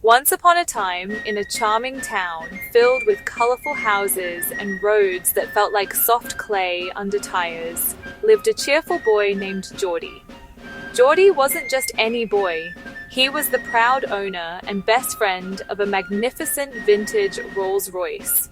Once upon a time, in a charming town filled with colorful houses and roads that felt like soft clay under tires, lived a cheerful boy named Geordie. Geordie wasn't just any boy. He was the proud owner and best friend of a magnificent vintage Rolls-Royce.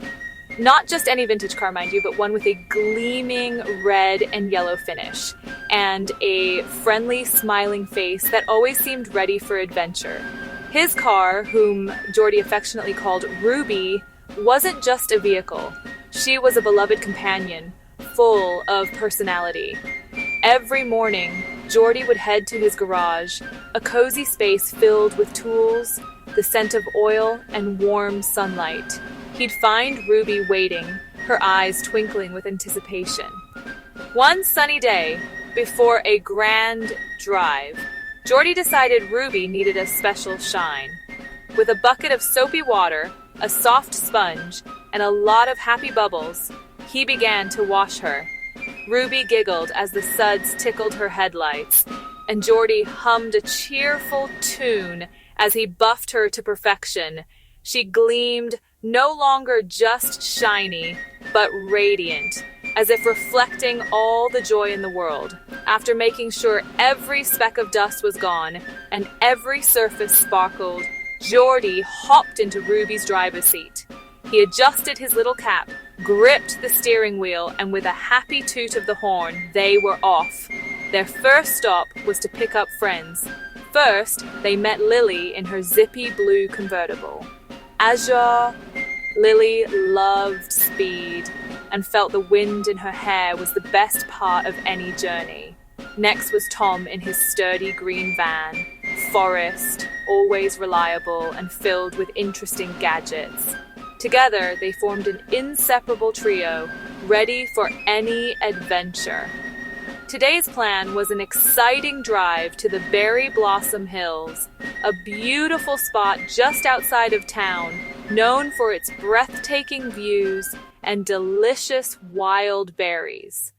Not just any vintage car, mind you, but one with a gleaming red and yellow finish, and a friendly, smiling face that always seemed ready for adventure. His car, whom Geordie affectionately called Ruby, wasn't just a vehicle. She was a beloved companion, full of personality. Every morning, Geordie would head to his garage, a cozy space filled with tools, the scent of oil, and warm sunlight. He'd find Ruby waiting, her eyes twinkling with anticipation. One sunny day, before a grand drive, Geordie decided Ruby needed a special shine. With a bucket of soapy water, a soft sponge, and a lot of happy bubbles, he began to wash her. Ruby giggled as the suds tickled her headlights, and Geordie hummed a cheerful tune as he buffed her to perfection. She gleamed, no longer just shiny, but radiant, as if reflecting all the joy in the world. After making sure every speck of dust was gone and every surface sparkled, Geordie hopped into Ruby's driver's seat. He adjusted his little cap, gripped the steering wheel, and with a happy toot of the horn, they were off. Their first stop was to pick up friends. First, they met Lily in her zippy blue convertible. Azure, Lily loved speed and felt the wind in her hair was the best part of any journey. Next was Tom in his sturdy green van, Forrest, always reliable and filled with interesting gadgets. Together, they formed an inseparable trio, ready for any adventure. Today's plan was an exciting drive to the Berry Blossom Hills, a beautiful spot just outside of town, known for its breathtaking views and delicious wild berries.